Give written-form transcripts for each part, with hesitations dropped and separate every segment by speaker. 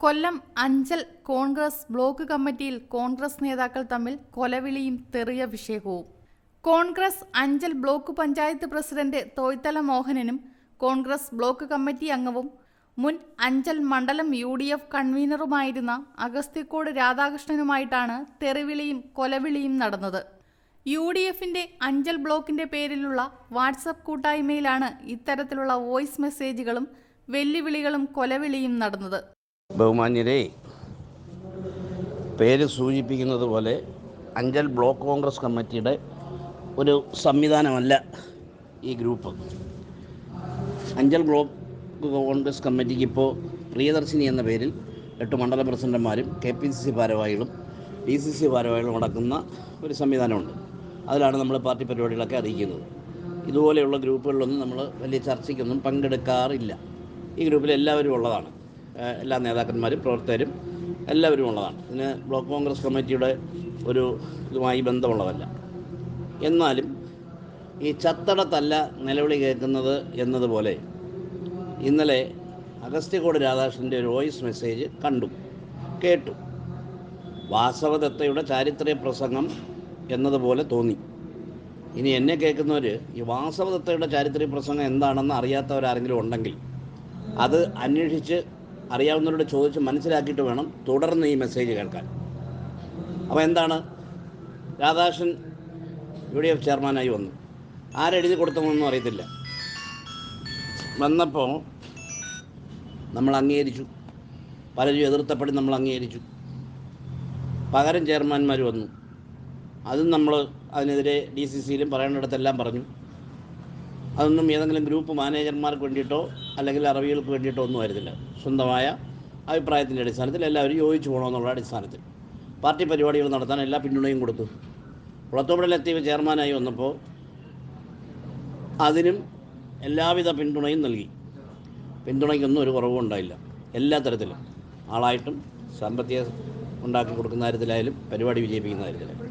Speaker 1: Kollam Anchal Congress block കമ്മിറ്റിയിൽ കോൺഗ്രസ് നേതാക്കൾ തമ്മിൽ കൊലവിളിയും തെറിയ വിഷയവും. കോൺഗ്രസ് അഞ്ചൽ ബ്ലോക്ക് പഞ്ചായത്ത് പ്രസിഡന്റ് തോയ്തല മോഹനനും കോൺഗ്രസ് ബ്ലോക്ക് കമ്മിറ്റി അംഗവും മുൻ അഞ്ചൽ മണ്ഡലം UDF കൺവീനറുമായിരുന്ന അഗസ്തിക്കോട് രാധാകൃഷ്ണനുമായിട്ടാണ് തെറിവിളിയും കൊലവിളിയും നടന്നത്. UDFന്റെ അഞ്ചൽ ബ്ലോക്കിന്റെ പേരിലുള്ള വാട്സപ്പ് കൂട്ടായ്മയിലാണ് ഇത്തരത്തിലുള്ള വോയിസ് മെസ്സേജുകളും വെല്ലുവിളികളും കൊലവിളിയും നടന്നത്.
Speaker 2: ബഹുമാന്യരെ, പേര് സൂചിപ്പിക്കുന്നത് പോലെ അഞ്ചൽ ബ്ലോക്ക് കോൺഗ്രസ് കമ്മിറ്റിയുടെ ഒരു സംവിധാനമല്ല ഈ ഗ്രൂപ്പ്. അഞ്ചൽ ബ്ലോക്ക് കോൺഗ്രസ് കമ്മിറ്റിക്ക് ഇപ്പോൾ പ്രിയദർശിനി എന്ന പേരിൽ 8 മണ്ഡലം പ്രസിഡന്റുമാരും KPCC ഭാരവാഹികളും DCC ഭാരവാഹികളും അടക്കുന്ന ഒരു സംവിധാനമുണ്ട്. അതിലാണ് നമ്മൾ പാർട്ടി പരിപാടികളൊക്കെ അറിയിക്കുന്നത്. ഇതുപോലെയുള്ള ഗ്രൂപ്പുകളിലൊന്നും നമ്മൾ വലിയ ചർച്ചയ്ക്കൊന്നും പങ്കെടുക്കാറില്ല. ഈ ഗ്രൂപ്പിൽ എല്ലാവരും ഉള്ളതാണ്. എല്ലാ നേതാക്കന്മാരും പ്രവർത്തകരും എല്ലാവരും ഉള്ളതാണ്. ഇതിന് ബ്ലോക്ക് കോൺഗ്രസ് കമ്മിറ്റിയുടെ ഒരു ഇതുമായി ബന്ധമുള്ളതല്ല. എന്നാലും ഈ ചത്തടത്തല്ല നിലവിളി കേൾക്കുന്നത് എന്നതുപോലെ ഇന്നലെ അഗസ്തിക്കോട് രാധാകൃഷ്ണൻ്റെ ഒരു വോയിസ് മെസ്സേജ് കേട്ടു. വാസവദത്തയുടെ ചാരിത്ര്യ പ്രസംഗം എന്നതുപോലെ തോന്നി. ഇനി എന്നെ കേൾക്കുന്നവർ ഈ വാസവദത്തയുടെ ചാരിത്ര്യ പ്രസംഗം എന്താണെന്ന് അറിയാത്തവരാരെങ്കിലും ഉണ്ടെങ്കിൽ അത് അന്വേഷിച്ച് അറിയാവുന്നവരോട് ചോദിച്ച് മനസ്സിലാക്കിയിട്ട് വേണം തുടർന്ന് ഈ മെസ്സേജ് കേൾക്കാൻ. അപ്പോൾ എന്താണ്, രാധാകൃഷ്ണൻ UDF ചെയർമാനായി വന്നു. ആരെഴുതി കൊടുത്തതെന്നൊന്നും അറിയത്തില്ല. വന്നപ്പോൾ നമ്മൾ അംഗീകരിച്ചു, പലരും എതിർത്തപ്പെടി നമ്മൾ അംഗീകരിച്ചു. പകരം ചെയർമാന്മാർ വന്നു, അതും നമ്മൾ അതിനെതിരെ DCCയിലും പറയേണ്ടിടത്തെല്ലാം പറഞ്ഞു. അതൊന്നും ഏതെങ്കിലും ഗ്രൂപ്പ് മാനേജർമാർക്ക് വേണ്ടിയിട്ടോ അല്ലെങ്കിൽ അറബികൾക്ക് വേണ്ടിയിട്ടോ ഒന്നും ആയിരുന്നില്ല. സ്വന്തമായ അഭിപ്രായത്തിൻ്റെ അടിസ്ഥാനത്തിൽ എല്ലാവരും യോജിച്ചു പോകണമെന്നുള്ള അടിസ്ഥാനത്തിൽ പാർട്ടി പരിപാടികൾ നടത്താൻ എല്ലാ പിന്തുണയും കൊടുത്തു. കുളത്തൂപ്പുഴ ലത്തീഫ് ചെയർമാനായി വന്നപ്പോൾ അതിനും എല്ലാവിധ പിന്തുണയും നൽകി. പിന്തുണയ്ക്കൊന്നും ഒരു കുറവും ഉണ്ടായില്ല. എല്ലാ തരത്തിലും, ആളായിട്ടും സാമ്പത്തിക ഉണ്ടാക്കി കൊടുക്കുന്ന കാര്യത്തിലായാലും പരിപാടി വിജയിപ്പിക്കുന്ന കാര്യത്തിലായാലും.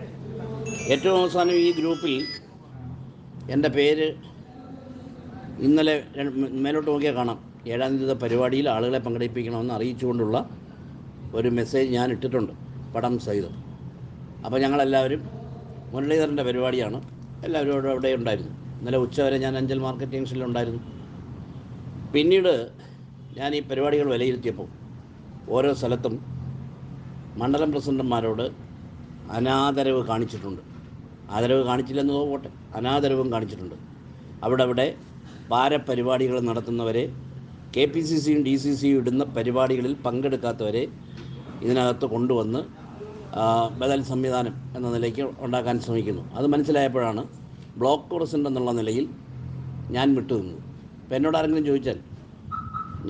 Speaker 2: ഏറ്റവും അവസാനം ഈ ഗ്രൂപ്പിൽ എൻ്റെ പേര് ഇന്നലെ മേലോട്ട് നോക്കിയാൽ കാണാം. 7-ാം തീയതി പരിപാടിയിൽ ആളുകളെ പങ്കെടുപ്പിക്കണമെന്ന് അറിയിച്ചുകൊണ്ടുള്ള ഒരു മെസ്സേജ് ഞാൻ ഇട്ടിട്ടുണ്ട്, പടം സഹിതം. അപ്പോൾ ഞങ്ങളെല്ലാവരും മുരളീധരൻ്റെ പരിപാടിയാണ്, എല്ലാവരും അവിടെ ഉണ്ടായിരുന്നു. ഇന്നലെ ഉച്ചവരെ ഞാൻ അഞ്ചൽ മാർക്കറ്റ് ജംഗ്ഷനിലുണ്ടായിരുന്നു. പിന്നീട് ഞാൻ ഈ പരിപാടികൾ വിലയിരുത്തിയപ്പോൾ ഓരോ സ്ഥലത്തും മണ്ഡലം പ്രസിഡന്റുമാരോട് അനാദരവ് കാണിച്ചിട്ടുണ്ട്. ആദരവ് കാണിച്ചില്ലെന്ന് പോട്ടെ, അനാദരവും കാണിച്ചിട്ടുണ്ട്. അവിടെ ഭാരപരിപാടികൾ നടത്തുന്നവരെ, KPCCയും DCCയും ഇടുന്ന പരിപാടികളിൽ പങ്കെടുക്കാത്തവരെ ഇതിനകത്ത് കൊണ്ടുവന്ന് ബദൽ സംവിധാനം എന്ന നിലയ്ക്ക് ഉണ്ടാക്കാൻ ശ്രമിക്കുന്നു. അത് മനസ്സിലായപ്പോഴാണ് ബ്ലോക്ക് പ്രസിഡന്റ് എന്നുള്ള നിലയിൽ ഞാൻ വിട്ടുനിന്നത്. അപ്പോൾ എന്നോട് ആരെങ്കിലും ചോദിച്ചാൽ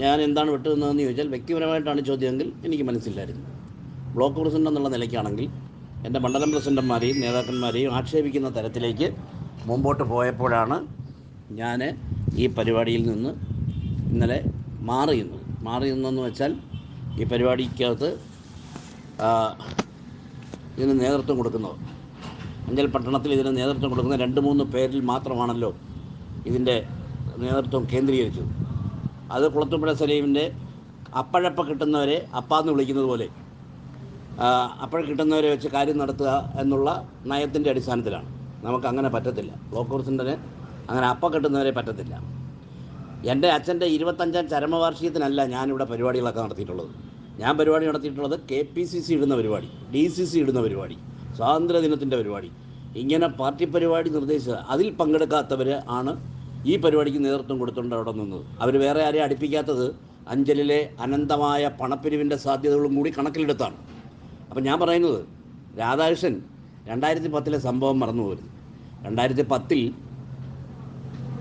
Speaker 2: ഞാൻ എന്താണ് വിട്ടുനിന്നതെന്ന് ചോദിച്ചാൽ വ്യക്തിപരമായിട്ടാണ് ചോദ്യമെങ്കിൽ എനിക്ക് മനസ്സിലായിരുന്നു. ബ്ലോക്ക് പ്രസിഡന്റ് എന്നുള്ള നിലയ്ക്കാണെങ്കിൽ എൻ്റെ മണ്ഡലം പ്രസിഡന്റുമാരെയും നേതാക്കന്മാരെയും ആക്ഷേപിക്കുന്ന തരത്തിലേക്ക് മുമ്പോട്ട് പോയപ്പോഴാണ് ഞാൻ ഈ പരിപാടിയിൽ നിന്ന് ഇന്നലെ മാറിയെന്ന് വെച്ചാൽ ഈ പരിപാടിക്കകത്ത് ഇതിന് നേതൃത്വം കൊടുക്കുന്നവർ, അഞ്ചൽ പട്ടണത്തിൽ ഇതിന് നേതൃത്വം കൊടുക്കുന്ന 2-3 പേരിൽ മാത്രമാണല്ലോ ഇതിൻ്റെ നേതൃത്വം കേന്ദ്രീകരിച്ചത്. അത് കുളത്തൂപ്പുഴ സലീമിൻ്റെ അപ്പഴപ്പം കിട്ടുന്നവരെ അപ്പാന്ന് വിളിക്കുന്നത് പോലെ അപ്പോൾ കിട്ടുന്നവരെ വെച്ച് കാര്യം നടത്തുക എന്നുള്ള നയത്തിൻ്റെ അടിസ്ഥാനത്തിലാണ്. നമുക്കങ്ങനെ പറ്റത്തില്ല. ബ്ലോക്ക് പ്രസിഡന്റിന് അങ്ങനെ അപ്പം കിട്ടുന്നവരെ പറ്റത്തില്ല. എൻ്റെ അച്ഛൻ്റെ 25-ാം ചരമവാർഷികത്തിനല്ല ഞാനിവിടെ പരിപാടികളൊക്കെ നടത്തിയിട്ടുള്ളത്. ഞാൻ പരിപാടി നടത്തിയിട്ടുള്ളത് KPCC ഇടുന്ന പരിപാടി, DCC ഇടുന്ന പരിപാടി, സ്വാതന്ത്ര്യദിനത്തിൻ്റെ പരിപാടി, ഇങ്ങനെ പാർട്ടി പരിപാടി നിർദ്ദേശിച്ചത്. അതിൽ പങ്കെടുക്കാത്തവർ ആണ് ഈ പരിപാടിക്ക് നേതൃത്വം കൊടുത്തുകൊണ്ട് അവിടെ നിന്നത്. അവർ വേറെ ആരെയും അടുപ്പിക്കാത്തത് അഞ്ചലിലെ അനന്തമായ പണപ്പിരിവിൻ്റെ സാധ്യതകളും കൂടി കണക്കിലെടുത്താണ്. അപ്പം ഞാൻ പറയുന്നത്, രാധാകൃഷ്ണൻ 2010 സംഭവം മറന്നു പോരുന്നു. 2010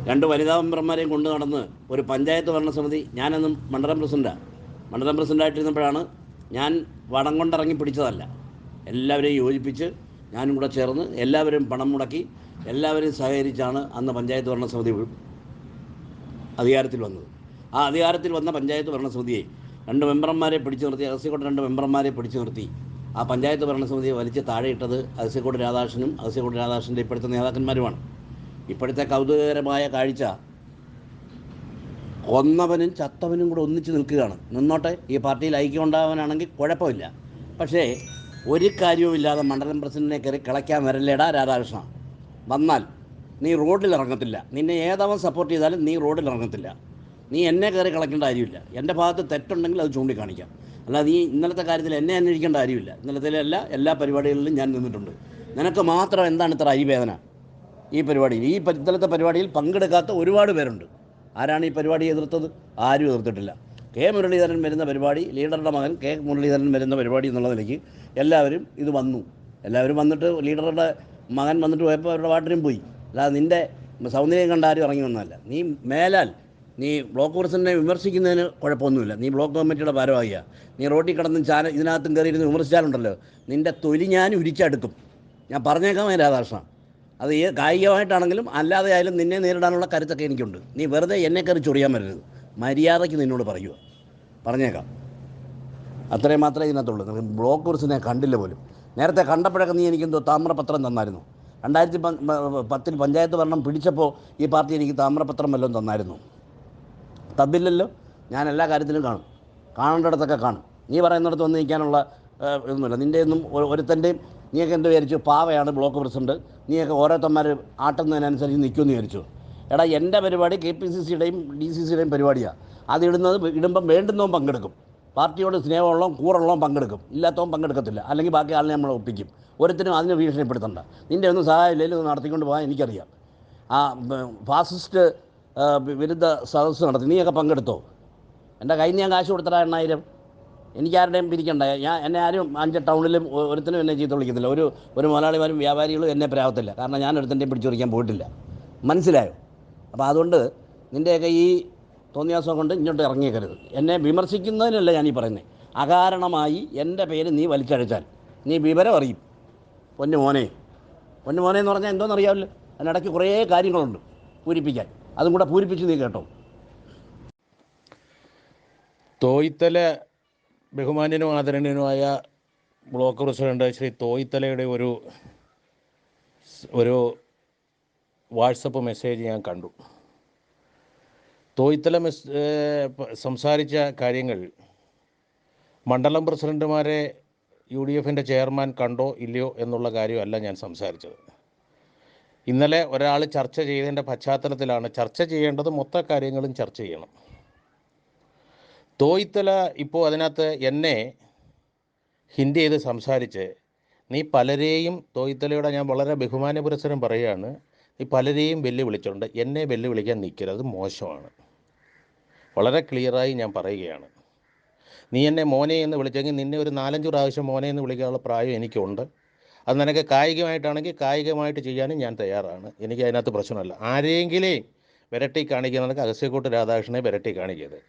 Speaker 2: 2 വനിതാ മെമ്പർമാരെയും കൊണ്ട് നടന്ന് ഒരു പഞ്ചായത്ത് ഭരണസമിതി, ഞാനന്നും മണ്ഡലം പ്രസിഡൻ്റായിട്ടിരുന്നപ്പോഴാണ്. ഞാൻ വടം കൊണ്ടിറങ്ങി പിടിച്ചതല്ല. എല്ലാവരെയും യോജിപ്പിച്ച് ഞാനും കൂടെ ചേർന്ന് എല്ലാവരും പണം മുടക്കി എല്ലാവരും സഹകരിച്ചാണ് അന്ന് പഞ്ചായത്ത് ഭരണസമിതി അധികാരത്തിൽ വന്നത്. ആ അധികാരത്തിൽ വന്ന പഞ്ചായത്ത് ഭരണസമിതിയെ 2 മെമ്പർമാരെ പിടിച്ചു നിർത്തി, അഗസ്തിക്കോട് 2 മെമ്പർമാരെ പിടിച്ചു നിർത്തി ആ പഞ്ചായത്ത് ഭരണസമിതിയെ വലിച്ച് താഴെയിട്ടത് അഗസ്തിക്കോട് രാധാകൃഷ്ണൻ്റെ ഇപ്പോഴത്തെ നേതാക്കന്മാരുമാണ്. ഇപ്പോഴത്തെ കൗതുകകരമായ കാഴ്ച, കൊന്നവനും ചത്തവനും കൂടെ ഒന്നിച്ച് നിൽക്കുകയാണ്. നിന്നോട്ടെ, ഈ പാർട്ടിയിൽ ഐക്യം ഉണ്ടാവാനാണെങ്കിൽ കുഴപ്പമില്ല. പക്ഷേ ഒരു കാര്യവുമില്ലാതെ മണ്ഡലം പ്രസിഡന്റിനെ കയറി കിളയ്ക്കാൻ വരല്ലേടാ രാധാകൃഷ്ണ. വന്നാൽ നീ റോഡിൽ ഇറങ്ങത്തില്ല. നിന്നെ ഏതവൻ സപ്പോർട്ട് ചെയ്താലും നീ റോഡിൽ ഇറങ്ങത്തില്ല. നീ എന്നെ കയറി കളയ്ക്കേണ്ട കാര്യമില്ല. എൻ്റെ ഭാഗത്ത് തെറ്റുണ്ടെങ്കിൽ അത് ചൂണ്ടിക്കാണിക്കാം. അല്ലാതെ നീ ഇന്നലത്തെ കാര്യത്തിൽ എന്നെ അന്വേഷിക്കേണ്ട കാര്യമില്ല. ഇന്നലത്തെ എല്ലാ പരിപാടികളിലും ഞാൻ നിന്നിട്ടുണ്ട്. നിനക്ക് മാത്രം എന്താണ് ഇത്ര അരിവേദന ഈ പരിപാടിയിൽ? ഇന്നലത്തെ പരിപാടിയിൽ പങ്കെടുക്കാത്ത ഒരുപാട് പേരുണ്ട്. ആരാണ് ഈ പരിപാടി എതിർത്തത്? ആരും എതിർത്തിട്ടില്ല. കെ മുരളീധരൻ വരുന്ന പരിപാടി, ലീഡറുടെ മകൻ കെ മുരളീധരൻ വരുന്ന പരിപാടി എന്നുള്ള നിലയ്ക്ക് എല്ലാവരും ഇത് വന്നു. എല്ലാവരും വന്നിട്ട് ലീഡറുടെ മകൻ വന്നിട്ട് പോയപ്പോൾ അവരുടെ വാട്ടിനും പോയി. അല്ലാതെ നിൻ്റെ സൗന്ദര്യം കണ്ട ആരും ഇറങ്ങി വന്നതല്ല. നീ മേലാൽ നീ ബ്ലോക്ക് പ്രസിഡന്റിനെ വിമർശിക്കുന്നതിന് കുഴപ്പമൊന്നുമില്ല. നീ ബ്ലോക്ക് കമ്മിറ്റിയുടെ ഭാരവാഹിയാണ്. നീ റോട്ടിൽ കിടന്നും ഇതിനകത്തും കയറിയിരുന്ന് വിമർശിച്ചാലുണ്ടല്ലോ, നിൻ്റെ തൊലി ഞാൻ ഉരിച്ചെടുക്കും. ഞാൻ പറഞ്ഞേക്കാം രാധാകൃഷ്ണ. അത് കായികമായിട്ടാണെങ്കിലും അല്ലാതെ ആയാലും നിന്നെ നേരിടാനുള്ള കരുത്തൊക്കെ എനിക്കുണ്ട്. നീ വെറുതെ എന്നെ കയറി ചൊറിയാൻ വരരുത്. മര്യാദയ്ക്ക് നിന്നോട് പറയുക, പറഞ്ഞേക്കാം. അത്രയും മാത്രമേ ഇതിനകത്തുള്ളൂ. ബ്ലോക്ക് പ്രസിഡന്റിനെ കണ്ടില്ല പോലും. നേരത്തെ കണ്ടപ്പോഴൊക്കെ നീ എനിക്കെന്തോ താമ്രപത്രം തന്നായിരുന്നു. 2010 പഞ്ചായത്ത് ഭരണം പിടിച്ചപ്പോൾ ഈ പാർട്ടി എനിക്ക് താമ്രപത്രം വല്ലതും തന്നായിരുന്നു? തന്നില്ലല്ലോ. ഞാൻ എല്ലാ കാര്യത്തിലും കാണും, കാണേണ്ടിടത്തൊക്കെ കാണും. നീ പറയുന്നിടത്ത് വന്ന് നിൽക്കാനുള്ള ഇതൊന്നുമില്ല. നിൻ്റെ ഒന്നും ഒരുത്തൻ്റെയും. നീയൊക്കെ എന്ത് വിചാരിച്ചു? പാവയാണ് ബ്ലോക്ക് പ്രസിഡന്റ്, നീയൊക്കെ ഓരോരുത്തന്മാർ ആട്ടുന്നതിനനുസരിച്ച് നിൽക്കുമെന്ന് വിചാരിച്ചു? എടാ, എൻ്റെ പരിപാടി KPCCയുടെയും DCCയുടെയും പരിപാടിയാണ്. അത് ഇടുമ്പം വേണ്ടുന്നവൻ പങ്കെടുക്കും. പാർട്ടിയോട് സ്നേഹമുള്ളവൻ കൂറുള്ളവൻ പങ്കെടുക്കും, ഇല്ലാത്തവൻ പങ്കെടുക്കത്തില്ല. അല്ലെങ്കിൽ ബാക്കി ആളിനെ നമ്മൾ ഒപ്പിക്കും. ഒരുത്തിനും അതിനെ ഭീഷണിപ്പെടുത്തണ്ട. നിൻ്റെ ഒന്നും സഹായമില്ലെങ്കിൽ ഒന്ന് നടത്തിക്കൊണ്ട് പോകാൻ എനിക്കറിയാം. ആ ഫാസിസ്റ്റ് വിരുദ്ധ സദസ്സ് നടത്തി, നീയൊക്കെ പങ്കെടുത്തോ? എൻ്റെ കയ്യിൽ നിന്ന് ഞാൻ കാശ് കൊടുത്തടാ 8000. എനിക്കാരുടെയും പിരിക്കണ്ട. എന്നെ ആരും 5 ടൗണിലും ഒരുത്തിനും എന്നെ ചീത്ത വിളിക്കുന്നില്ല. ഒരു മുതലാളിമാരും വ്യാപാരികളും എന്നെ പ്രാവത്തില്ല. കാരണം ഞാൻ ഒരുത്തൻ്റെയും പിടിച്ചു പറിക്കാൻ പോയിട്ടില്ല. മനസ്സിലായോ? അപ്പോൾ അതുകൊണ്ട് നിൻ്റെയൊക്കെ ഈ തോന്നിയാസം കൊണ്ട് ഇങ്ങോട്ട് ഇറങ്ങിയേക്കരുത്. എന്നെ വിമർശിക്കുന്നതിനല്ല ഞാനീ പറയുന്നത്. അകാരണമായി എൻ്റെ പേര് നീ വലിച്ചഴച്ചാൽ നീ വിവരം അറിയും. പൊന്നു മോനെ എന്ന് പറഞ്ഞാൽ എന്തോന്നറിയാമല്ലോ. അതിനിടയ്ക്ക് കുറേ കാര്യങ്ങളുണ്ട് പൂരിപ്പിക്കാൻ. അതും കൂടെ പൂരിപ്പിച്ച് നീ കേട്ടോ.
Speaker 3: തോയ്ത്തല ബഹുമാന്യനും ആദരണീയനുമായ ബ്ലോക്ക് പ്രസിഡന്റ് ശ്രീ തോയ്ത്തലയുടെ ഒരു വാട്സപ്പ് മെസ്സേജ് ഞാൻ കണ്ടു. തോയ്ത്തല സംസാരിച്ച കാര്യങ്ങൾ മണ്ഡലം പ്രസിഡന്റുമാരെ UDFൻ്റെ ചെയർമാൻ കണ്ടോ ഇല്ലയോ എന്നുള്ള കാര്യമല്ല ഞാൻ സംസാരിച്ചത്. ഇന്നലെ ഒരാൾ ചർച്ച ചെയ്തതിൻ്റെ പശ്ചാത്തലത്തിലാണ്. ചർച്ച ചെയ്യേണ്ടത് മൊത്ത കാര്യങ്ങളും ചർച്ച ചെയ്യണം. തോയ്ത്തല ഇപ്പോൾ അതിനകത്ത് എന്നെ ഹിൻഡ് ചെയ്ത് സംസാരിച്ച് നീ പലരെയും, തോയ്ത്തലയോടെ ഞാൻ വളരെ ബഹുമാന പുരസ്സരം പറയുകയാണ്, നീ പലരെയും വെല്ലുവിളിച്ചിട്ടുണ്ട്. എന്നെ വെല്ലുവിളിക്കാൻ നിൽക്കരുത്, മോശമാണ്. വളരെ ക്ലിയറായി ഞാൻ പറയുകയാണ്. നീ എന്നെ മോനെ എന്ന് വിളിച്ചെങ്കിൽ നിന്നെ ഒരു 4-5 പ്രാവശ്യം മോനെ എന്ന് വിളിക്കാനുള്ള പ്രായം എനിക്കുണ്ട്. അത് നിനക്ക് കായികമായിട്ടാണെങ്കിൽ കായികമായിട്ട് ചെയ്യാനും ഞാൻ തയ്യാറാണ്. എനിക്ക് അതിനകത്ത് പ്രശ്നമല്ല. ആരെങ്കിലും വിരട്ടി കാണിക്കുന്നവർക്ക് അഗസ്ത്യക്കോട്ട് രാധാകൃഷ്ണനെ വിരട്ടി കാണിക്കരുത്.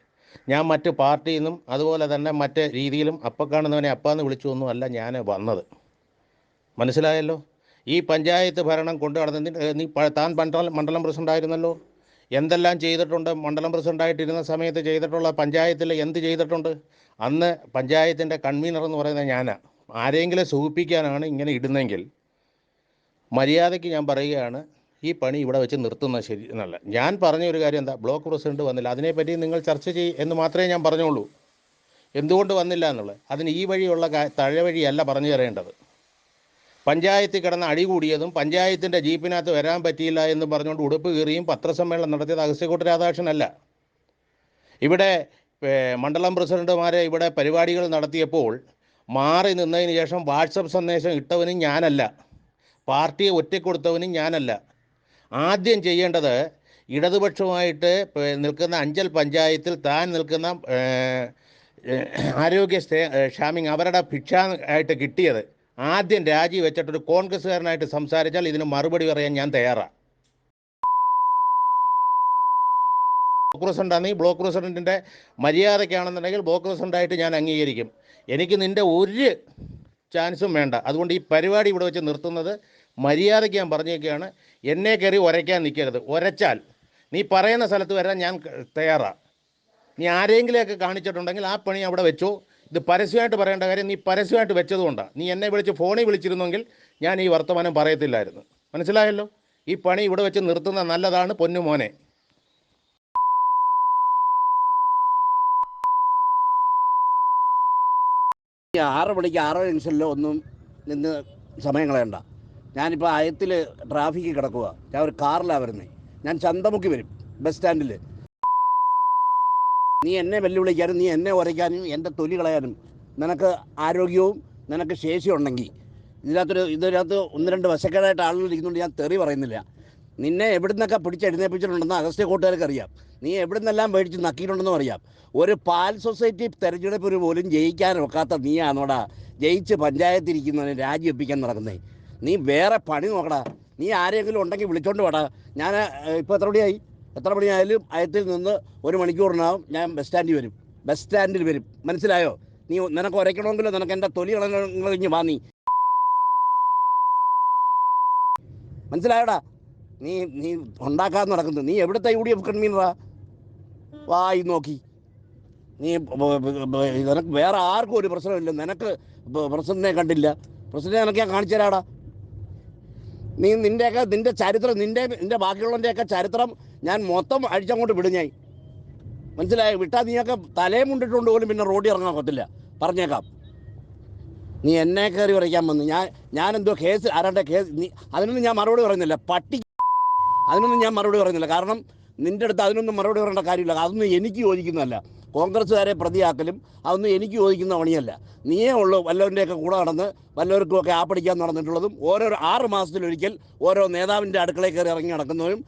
Speaker 3: ഞാൻ മറ്റ് പാർട്ടിയിൽ നിന്നും അതുപോലെ തന്നെ മറ്റ് രീതിയിലും അപ്പം കാണുന്നവനെ അപ്പാന്ന് വിളിച്ചൊന്നും അല്ല ഞാൻ വന്നത്. മനസ്സിലായല്ലോ? ഈ പഞ്ചായത്ത് ഭരണം കൊണ്ടു നടന്നതിന് നീ താൻ മണ്ഡലം പ്രസിഡൻ്റായിരുന്നല്ലോ. എന്തെല്ലാം ചെയ്തിട്ടുണ്ട്? മണ്ഡലം പ്രസിഡൻ്റായിട്ടിരുന്ന സമയത്ത് ചെയ്തിട്ടുള്ള പഞ്ചായത്തിൽ എന്ത് ചെയ്തിട്ടുണ്ട്? അന്ന് പഞ്ചായത്തിൻ്റെ കൺവീനർ എന്ന് പറയുന്നത് ഞാനാണ്. ആരെങ്കിലും സൂചിപ്പിക്കാനാണ് ഇങ്ങനെ ഇടുന്നെങ്കിൽ മര്യാദയ്ക്ക് ഞാൻ പറയുകയാണ്, ഈ പണി ഇവിടെ വെച്ച് നിർത്തുന്നത് ശരി എന്നല്ല. ഞാൻ പറഞ്ഞ ഒരു കാര്യം എന്താ, ബ്ലോക്ക് പ്രസിഡന്റ് വന്നില്ല, അതിനെപ്പറ്റി നിങ്ങൾ ചർച്ച ചെയ്യും എന്ന് മാത്രമേ ഞാൻ പറഞ്ഞുള്ളൂ. എന്തുകൊണ്ട് വന്നില്ല എന്നുള്ളത് അതിന് ഈ വഴിയുള്ള തഴവഴിയല്ല പറഞ്ഞു തരേണ്ടത്. പഞ്ചായത്തിൽ കിടന്ന് അടികൂടിയതും പഞ്ചായത്തിൻ്റെ ജീപ്പിനകത്ത് വരാൻ പറ്റിയില്ല എന്ന് പറഞ്ഞുകൊണ്ട് ഉടുപ്പ് കീറിയും പത്രസമ്മേളനം നടത്തിയത് അഗസ്ത്യക്കോട്ട് രാധാകൃഷ്ണനല്ല. ഇവിടെ മണ്ഡലം പ്രസിഡന്റുമാരെ ഇവിടെ പരിപാടികൾ നടത്തിയപ്പോൾ മാറി നിന്നതിന് ശേഷം വാട്സപ്പ് സന്ദേശം ഇട്ടവനും ഞാനല്ല, പാർട്ടിയെ ഒറ്റക്കൊടുത്തവനും ഞാനല്ല. ആദ്യം ചെയ്യേണ്ടത് ഇടതുപക്ഷമായിട്ട് നിൽക്കുന്ന അഞ്ചൽ പഞ്ചായത്തിൽ താൻ നിൽക്കുന്ന ആരോഗ്യ ക്ഷാമിങ് അവരുടെ ഭിക്ഷ ആയിട്ട് കിട്ടിയത് ആദ്യം രാജിവെച്ചിട്ടൊരു കോൺഗ്രസ്സുകാരനായിട്ട് സംസാരിച്ചാൽ ഇതിന് മറുപടി പറയാൻ ഞാൻ തയ്യാറാണ്. ബ്ലോക്ക് പ്രസിഡന്റാണെങ്കിൽ ബ്ലോക്ക് പ്രസിഡന്റിൻ്റെ മര്യാദയ്ക്കാണെന്നുണ്ടെങ്കിൽ ബ്ലോക്ക് പ്രസിഡന്റായിട്ട് ഞാൻ അംഗീകരിക്കും. എനിക്ക് നിൻ്റെ ഒരു ചാൻസും വേണ്ട. അതുകൊണ്ട് ഈ പരിപാടി ഇവിടെ വെച്ച് നിർത്തുന്നത് മര്യാദയ്ക്ക് ഞാൻ പറഞ്ഞേക്കുകയാണ്. എന്നെ കയറി ഉരയ്ക്കാൻ നിൽക്കരുത്. ഉരച്ചാൽ നീ പറയുന്ന സ്ഥലത്ത് വരാൻ ഞാൻ തയ്യാറാണ്. നീ ആരെങ്കിലുമൊക്കെ കാണിച്ചിട്ടുണ്ടെങ്കിൽ ആ പണി അവിടെ വെച്ചോ. ഇത് പരസ്യമായിട്ട് പറയേണ്ട കാര്യം നീ പരസ്യമായിട്ട് വെച്ചതുകൊണ്ടാണ്. നീ എന്നെ വിളിച്ച് ഫോണിൽ വിളിച്ചിരുന്നെങ്കിൽ ഞാൻ ഈ വർത്തമാനം പറയത്തില്ലായിരുന്നു. മനസ്സിലായല്ലോ? ഈ പണി ഇവിടെ വെച്ച് നിർത്തുന്നത് നല്ലതാണ് പൊന്നുമോനെ.
Speaker 2: 6 മണിക്ക് 6 ജംഗ്ഷനിലോ ഒന്നും നിന്ന് സമയം കളയണ്ട. ഞാനിപ്പോൾ അയത്തിൽ ട്രാഫിക്കിൽ കിടക്കുക. ഞാൻ ഒരു കാറിലാണ് വരുന്നത്. ഞാൻ ചന്തമുക്കി വരും ബസ് സ്റ്റാൻഡിൽ. നീ എന്നെ വെല്ലുവിളിക്കാനും നീ എന്നെ ഉരയ്ക്കാനും എൻ്റെ തൊലി കളയാനും നിനക്ക് ആരോഗ്യവും നിനക്ക് ശേഷി ഉണ്ടെങ്കിൽ ഇതിനകത്ത് 1-2 വശക്കേടായിട്ട് ആളുകൾ ഇരിക്കുന്നുണ്ട്. ഞാൻ തെറി പറയുന്നില്ല. നിന്നെ എവിടുന്നൊക്കെ പിടിച്ചെഴുന്നേപ്പിച്ചിട്ടുണ്ടെന്ന് അഗസ്ത്യ കൂട്ടുകാർക്ക് അറിയാം. നീ എവിടുന്നെല്ലാം മേടിച്ച് നക്കിയിട്ടുണ്ടെന്നും അറിയാം. ഒരു പാൽ സൊസൈറ്റി തെരഞ്ഞെടുപ്പിന് പോലും ജയിക്കാൻ ഒക്കാത്ത നീയാണോടാ ജയിച്ച് പഞ്ചായത്തിരിക്കുന്നതിന് രാജിവെപ്പിക്കാൻ നടക്കുന്നേ. നീ വേറെ പണി നോക്കടാ. നീ ആരെങ്കിലും ഉണ്ടെങ്കിൽ വിളിച്ചോണ്ട് വേടാ. ഞാൻ ഇപ്പോൾ എത്ര മണിയായാലും അയത്തിൽ നിന്ന് 1 മണിക്കൂറിനകം ഞാൻ ബസ് സ്റ്റാൻഡിൽ വരും. മനസ്സിലായോ? നീ നിനക്ക് ഉരയ്ക്കണമെങ്കിലോ നിനക്ക് എൻ്റെ തൊലി കളഞ്ഞ് വാ. നീ മനസ്സിലായോടാ? നീ ഉണ്ടാക്കാൻ നടക്കുന്നത് നീ എവിടുത്തെ UDF കൺവീനറാ? വായി നോക്കി നീ നിനക്ക് വേറെ ആർക്കും ഒരു പ്രശ്നമില്ല. നിനക്ക് പ്രസിഡന്റിനെ കണ്ടില്ല. പ്രസിഡന്റിനെ നിനക്ക് ഞാൻ കാണിച്ചു തരാടാ. നീ നിൻ്റെ ചരിത്രം നിൻ്റെ ബാക്കിയുള്ളതിൻ്റെയൊക്കെ ചരിത്രം ഞാൻ മൊത്തം അഴിച്ചങ്ങോട്ട് വിടും. ഞാൻ മനസ്സിലായോ? വിട്ടാൽ നീയൊക്കെ തലയും മുണ്ടിട്ടുകൊണ്ട് പോലും പിന്നെ റോഡിൽ ഇറങ്ങാൻ ഒക്കത്തില്ല. പറഞ്ഞേക്കാം. നീ എന്നെ കയറി വരയ്ക്കാൻ വന്നു. ഞാനെന്തോ കേസ് ആരാൻ്റെ കേസ് അതിനൊന്നും ഞാൻ മറുപടി പറയുന്നില്ല. അതിനൊന്നും ഞാൻ മറുപടി പറയുന്നില്ല. കാരണം നിൻ്റെ അടുത്ത് അതിനൊന്നും മറുപടി പറയേണ്ട കാര്യമില്ല. അതൊന്നും എനിക്ക് യോജിക്കുന്നതല്ല. കോൺഗ്രസ്സുകാരെ പ്രതിയാക്കലും അതൊന്നും എനിക്ക് യോജിക്കുന്ന പണിയല്ല. നീയേ ഉള്ളൂ വല്ലവൻ്റെയൊക്കെ കൂടെ നടന്ന് വല്ലവർക്കുമൊക്കെ ആപ്പടിക്കാൻ നടന്നിട്ടുള്ളതും. ഓരോ 6 മാസത്തിലൊരിക്കൽ ഓരോ നേതാവിൻ്റെ അടുക്കളയിൽ കയറി ഇറങ്ങി നടക്കുന്നവനും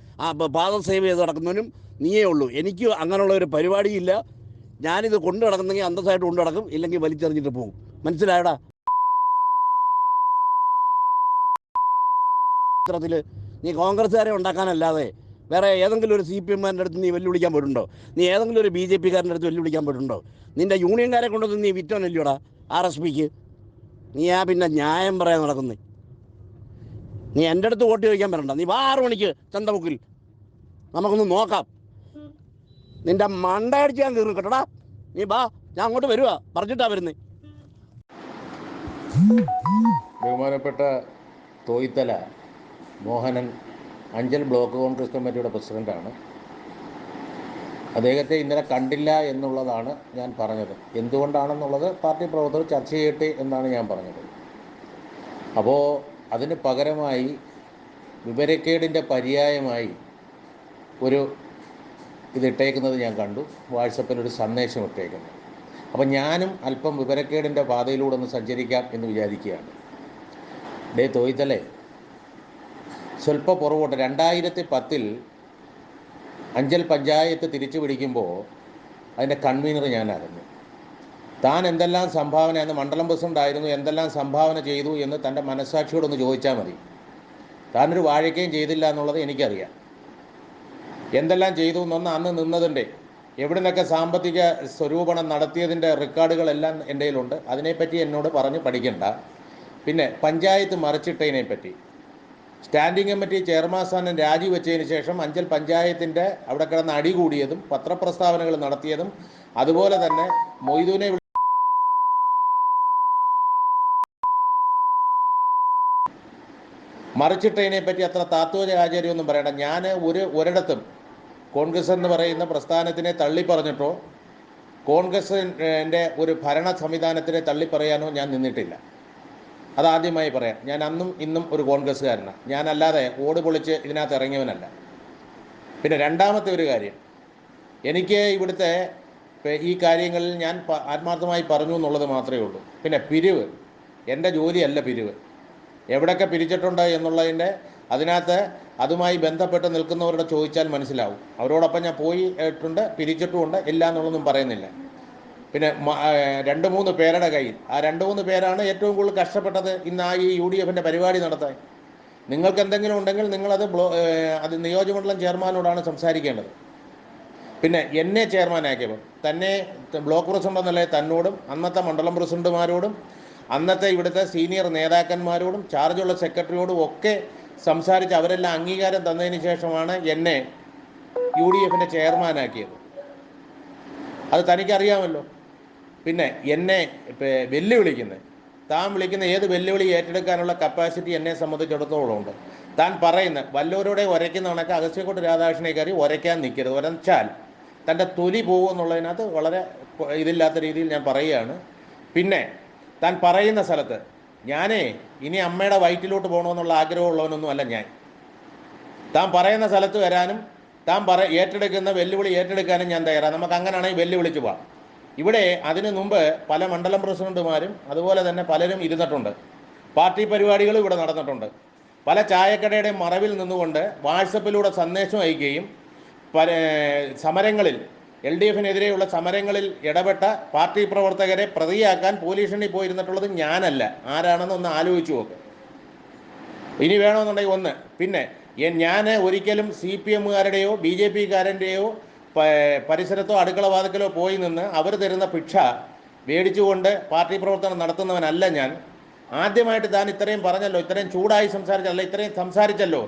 Speaker 2: പാദം സേവ് ചെയ്ത് നടക്കുന്നവനും നീയേ ഉള്ളൂ. എനിക്ക് അങ്ങനെയുള്ള ഒരു പരിപാടിയില്ല. ഞാനിത് കൊണ്ടു നടക്കുന്നെങ്കിൽ അന്തസ്സായിട്ട് കൊണ്ടു നടക്കും, ഇല്ലെങ്കിൽ വലിച്ചെറിഞ്ഞിട്ട് പോകും. മനസ്സിലായടാ? ചിത്രത്തിൽ നീ കോൺഗ്രസ്സുകാരെ ഉണ്ടാക്കാനല്ലാതെ വേറെ ഏതെങ്കിലും ഒരു CPM-കാരൻ്റെ അടുത്ത് നീ വെല്ലുവിളിക്കാൻ പോയിട്ടുണ്ടോ? നീ ഏതെങ്കിലും ഒരു BJP-കാരൻ്റെ അടുത്ത് വെല്ലുവിളിക്കാൻ പോയിട്ടുണ്ടോ? നിൻ്റെ യൂണിയൻകാരെ കൊണ്ടൊന്നും നീ വിറ്റോനല്ലോടാ RSPക്ക്. നീ പിന്നെ ന്യായം പറയാൻ നടക്കുന്നേ. നീ എൻ്റെ അടുത്ത് വോട്ട് ചോദിക്കാൻ വരണ്ട. നീ വാ 6 മണിക്ക് ചന്തമുക്കിൽ, നമുക്കൊന്ന് നോക്കാം. നിൻ്റെ മണ്ടയടിച്ച് ഞാൻ കയറി കേട്ടോടാ. നീ വാ, ഞാൻ അങ്ങോട്ട് വരുവാ, പറഞ്ഞിട്ടാ വരുന്നേ.
Speaker 3: ബഹുമാനപ്പെട്ട തോയ്ത്തല മോഹനൻ അഞ്ചൽ ബ്ലോക്ക് കോൺഗ്രസ് കമ്മിറ്റിയുടെ പ്രസിഡൻ്റാണ്. അദ്ദേഹത്തെ ഇന്നലെ കണ്ടില്ല എന്നുള്ളതാണ് ഞാൻ പറഞ്ഞത്. എന്തുകൊണ്ടാണെന്നുള്ളത് പാർട്ടി പ്രവർത്തകർ ചർച്ച ചെയ്യട്ടെ എന്നാണ് ഞാൻ പറഞ്ഞത്. അപ്പോൾ അതിന് പകരമായി വിവരക്കേടിൻ്റെ പര്യായമായി ഇതിട്ടേക്കുന്നത് ഞാൻ കണ്ടു. വാട്സപ്പിലൊരു സന്ദേശം ഇട്ടേക്കുന്നത്. അപ്പം ഞാനും അല്പം വിവരക്കേടിൻ്റെ പാതയിലൂടെ ഒന്ന് സഞ്ചരിക്കാം എന്ന് വിചാരിക്കുകയാണ്. തോയ്ത്തലെ, സ്വല്പ പുറകോട്ട് 2010 അഞ്ചൽ പഞ്ചായത്ത് തിരിച്ചു പിടിക്കുമ്പോൾ അതിൻ്റെ കൺവീനർ ഞാനായിരുന്നു. താൻ എന്തെല്ലാം സംഭാവന, അന്ന് മണ്ഡലം പ്രസിഡൻ്റായിരുന്നു, എന്തെല്ലാം സംഭാവന ചെയ്തു എന്ന് തൻ്റെ മനസ്സാക്ഷിയോടൊന്ന് ചോദിച്ചാൽ മതി. താനൊരു വാഴയ്ക്കയും ചെയ്തില്ല എന്നുള്ളത് എനിക്കറിയാം. എന്തെല്ലാം ചെയ്തു എന്നൊന്ന് അന്ന് നിന്നതിൻ്റെ എവിടെ നിന്നൊക്കെ സാമ്പത്തിക സ്വരൂപണം നടത്തിയതിൻ്റെ റെക്കോർഡുകളെല്ലാം എൻ്റെ കയ്യിലുണ്ട്. അതിനെപ്പറ്റി എന്നോട് പറഞ്ഞ് പഠിക്കണ്ട. പിന്നെ പഞ്ചായത്ത് മറിച്ചിട്ടതിനെപ്പറ്റി സ്റ്റാൻഡിംഗ് കമ്മിറ്റി ചെയർമാൻ സ്ഥാനം രാജിവെച്ചതിന് ശേഷം അഞ്ചൽ പഞ്ചായത്തിൻ്റെ അവിടെ കിടന്ന് അടികൂടിയതും പത്രപ്രസ്താവനകൾ നടത്തിയതും അതുപോലെ തന്നെ മൊയ്തുവിനെ മറിച്ചിട്ടതിനെപ്പറ്റി അത്ര താത്വികാചാര്യമൊന്നും പറയണ്ട. ഞാൻ ഒരിടത്തും കോൺഗ്രസ് എന്ന് പറയുന്ന പ്രസ്ഥാനത്തിനെ തള്ളിപ്പറഞ്ഞിട്ടോ കോൺഗ്രസിൻ്റെ ഒരു ഭരണ സംവിധാനത്തിനെ തള്ളിപ്പറയാനോ ഞാൻ നിന്നിട്ടില്ല. അതാദ്യമായി പറയാം. ഞാൻ അന്നും ഇന്നും ഒരു കോൺഗ്രസ്സുകാരനാണ്. ഞാനല്ലാതെ ഓട് പൊളിച്ച് ഇതിനകത്ത് ഇറങ്ങിയവനല്ല. പിന്നെ രണ്ടാമത്തെ ഒരു കാര്യം, എനിക്ക് ഇവിടുത്തെ ഈ കാര്യങ്ങളിൽ ഞാൻ ആത്മാർത്ഥമായി പറഞ്ഞു എന്നുള്ളത് മാത്രമേ ഉള്ളൂ. പിന്നെ പിരിവ് എൻ്റെ ജോലിയല്ല. പിരിവ് എവിടെയൊക്കെ പിരിച്ചിട്ടുണ്ട് എന്നുള്ളതിൻ്റെ അതിനകത്ത് അതുമായി ബന്ധപ്പെട്ട് നിൽക്കുന്നവരോട് ചോദിച്ചാൽ മനസ്സിലാവും. അവരോടൊപ്പം ഞാൻ പോയിട്ടുണ്ട്, പിരിച്ചിട്ടുമുണ്ട്, ഇല്ല എന്നുള്ളതൊന്നും പറയുന്നില്ല. പിന്നെ 2-3 പേരുടെ കയ്യിൽ, ആ 2-3 പേരാണ് ഏറ്റവും കൂടുതൽ കഷ്ടപ്പെട്ടത് ഇന്ന് ഈ UDF-ൻ്റെ പരിപാടി നടത്താൻ. നിങ്ങൾക്ക് എന്തെങ്കിലും ഉണ്ടെങ്കിൽ നിങ്ങളത് അത് നിയോജകമണ്ഡലം ചെയർമാനോടാണ് സംസാരിക്കേണ്ടത്. പിന്നെ എന്നെ ചെയർമാനാക്കിയപ്പോൾ തന്നെ ബ്ലോക്ക് പ്രസിഡന്റ് എന്നല്ലേ തന്നോടും അന്നത്തെ മണ്ഡലം പ്രസിഡന്റുമാരോടും അന്നത്തെ ഇവിടുത്തെ സീനിയർ നേതാക്കന്മാരോടും ചാർജുള്ള സെക്രട്ടറിയോടും ഒക്കെ സംസാരിച്ച് അവരെല്ലാം അംഗീകാരം തന്നതിന് ശേഷമാണ് എന്നെ UDF-ൻ്റെ ചെയർമാനാക്കിയത്. അത് തനിക്കറിയാമല്ലോ. പിന്നെ എന്നെ വെല്ലുവിളിക്കുന്നത്, താൻ വിളിക്കുന്ന ഏത് വെല്ലുവിളി ഏറ്റെടുക്കാനുള്ള കപ്പാസിറ്റി എന്നെ സംബന്ധിച്ചിടത്തോളം ഉണ്ട്. താൻ പറയുന്ന വല്ലവരോടെ ഉരയ്ക്കുന്ന കണക്ക് അഗസ്ത്യക്കോട്ട് രാധാകൃഷ്ണനെ കയറി ഉരയ്ക്കാൻ നിൽക്കരുത്. ഉരച്ചാൽ തൻ്റെ തൊലി പോകുമെന്നുള്ളതിനകത്ത് വളരെ ഇതില്ലാത്ത രീതിയിൽ ഞാൻ പറയുകയാണ്. പിന്നെ താൻ പറയുന്ന സ്ഥലത്ത് ഞാനേ ഇനി അമ്മയുടെ വയറ്റിലോട്ട് പോകണമെന്നുള്ള ആഗ്രഹമുള്ളവനൊന്നുമല്ല ഞാൻ. താൻ പറയുന്ന സ്ഥലത്ത് വരാനും താൻ ഏറ്റെടുക്കുന്ന വെല്ലുവിളി ഏറ്റെടുക്കാനും ഞാൻ തയ്യാറാണ്. നമുക്ക് അങ്ങനെയാണെങ്കിൽ വെല്ലുവിളിച്ച് പോവാം. ഇവിടെ അതിനു മുമ്പ് പല മണ്ഡലം പ്രസിഡന്റുമാരും അതുപോലെ തന്നെ പലരും ഇരുന്നിട്ടുണ്ട്. പാർട്ടി പരിപാടികളും ഇവിടെ നടന്നിട്ടുണ്ട്. പല ചായക്കടയുടെ മറവിൽ നിന്നുകൊണ്ട് വാട്സപ്പിലൂടെ സന്ദേശം അയക്കുകയും സമരങ്ങളിൽ LDFനെതിരെയുള്ള സമരങ്ങളിൽ ഇടപെട്ട പാർട്ടി പ്രവർത്തകരെ പ്രതിയാക്കാൻ പോലീസ് സ്റ്റേഷനിൽ പോയിരുന്നിട്ടുള്ളത് ഞാനല്ല. ആരാണെന്ന് ഒന്ന് ആലോചിച്ച് നോക്ക്. ഇനി വേണമെന്നുണ്ടെങ്കിൽ ഒന്ന് പിന്നെ ഞാൻ ഒരിക്കലും CPMകാരുടെയോ BJPക്കാരൻ്റെയോ പരിസരത്തോ അടുക്കള വാതിക്കലോ പോയി നിന്ന് അവർ തരുന്ന ഭിക്ഷ മേടിച്ചുകൊണ്ട് പാർട്ടി പ്രവർത്തനം നടത്തുന്നവനല്ല ഞാൻ. ആദ്യമായിട്ട് താൻ ഇത്രയും പറഞ്ഞല്ലോ, ഇത്രയും ചൂടായി സംസാരിച്ചല്ല, ഇത്രയും സംസാരിച്ചല്ലോ.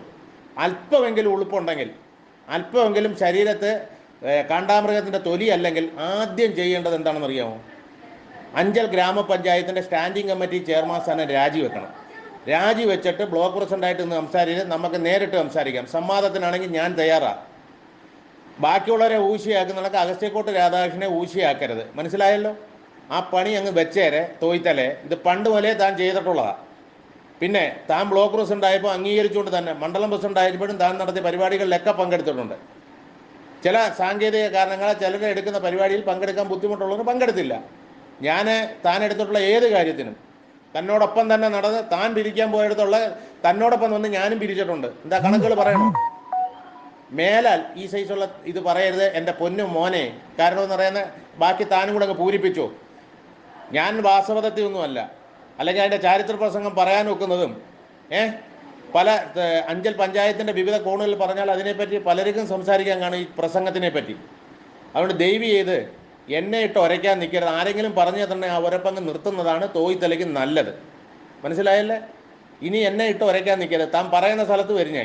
Speaker 3: അല്പമെങ്കിലും ഉളുപ്പുണ്ടെങ്കിൽ, അല്പമെങ്കിലും ശരീരത്ത് കാണ്ടാമൃഗത്തിൻ്റെ തൊലി അല്ലെങ്കിൽ ആദ്യം ചെയ്യേണ്ടത് എന്താണെന്ന് അറിയാമോ? അഞ്ചൽ ഗ്രാമപഞ്ചായത്തിൻ്റെ സ്റ്റാൻഡിംഗ് കമ്മിറ്റി ചെയർമാൻ സ്ഥാനം രാജിവെക്കണം. രാജിവെച്ചിട്ട് ബ്ലോക്ക് പ്രസിഡൻ്റായിട്ട് ഇന്ന് സംസാരിച്ച് നമുക്ക് നേരിട്ട് സംസാരിക്കാം. സംവാദത്തിനാണെങ്കിൽ ഞാൻ തയ്യാറാണ്. ബാക്കിയുള്ളവരെ ഊശിയാക്കുന്നുണ്ടെങ്കിൽ അഗസ്ത്യക്കോട്ട് രാധാകൃഷ്ണനെ ഊശിയാക്കരുത്. മനസ്സിലായല്ലോ? ആ പണി അങ്ങ് വെച്ചേരെ തോയ്ത്തലേ. ഇത് പണ്ട് മുതലേ താൻ ചെയ്തിട്ടുള്ളതാണ്. പിന്നെ താൻ ബ്ലോക്ക് പ്രസിഡൻ്റായപ്പോൾ അംഗീകരിച്ചുകൊണ്ട് തന്നെ മണ്ഡലം പ്രസിഡൻ്റായപ്പോഴും താൻ നടത്തിയ പരിപാടികളിലൊക്കെ പങ്കെടുത്തിട്ടുണ്ട്. ചില സാങ്കേതിക കാരണങ്ങളാൽ ചിലരെ എടുക്കുന്ന പരിപാടിയിൽ പങ്കെടുക്കാൻ ബുദ്ധിമുട്ടുള്ളവർ പങ്കെടുത്തില്ല. താൻ എടുത്തിട്ടുള്ള ഏത് കാര്യത്തിനും തന്നോടൊപ്പം തന്നെ നടന്ന് താൻ പിരിക്കാൻ പോയെടുത്തുള്ള തന്നോടൊപ്പം വന്ന് ഞാനും പിരിച്ചിട്ടുണ്ട്. എന്താ കണക്കുകൾ പറയണോ? മേലാൽ ഈ സൈസുള്ള ഇത് പറയരുത് എൻ്റെ പൊന്നു മോനെ. കാരണം എന്ന് പറയുന്നത് ബാക്കി താനും കൂടെ അങ്ങ് പൂരിപ്പിച്ചോ. ഞാൻ വാസവദത്തിയൊന്നുമല്ല, അല്ലെങ്കിൽ അതിൻ്റെ ചാരിത്ര പ്രസംഗം പറയാൻ വെക്കുന്നതും പല അഞ്ചൽ പഞ്ചായത്തിൻ്റെ വിവിധ കോണുകളിൽ പറഞ്ഞാൽ അതിനെപ്പറ്റി പലർക്കും സംസാരിക്കാൻ കാണും ഈ പ്രസംഗത്തിനെ പറ്റി. അതുകൊണ്ട് ദയവ് ചെയ്ത് എന്നെ ഇട്ട് ഉരയ്ക്കാൻ നിൽക്കരുത്. ആരെങ്കിലും പറഞ്ഞാൽ തന്നെ ആ ഉരപ്പങ്ങ് നിർത്തുന്നതാണ് തോയ്ത്തലയ്ക്ക് നല്ലത്. മനസ്സിലായല്ലേ? ഇനി എന്നെ ഇട്ട് ഉരയ്ക്കാൻ നിൽക്കരുത്. താൻ പറയുന്ന സ്ഥലത്ത് വരും.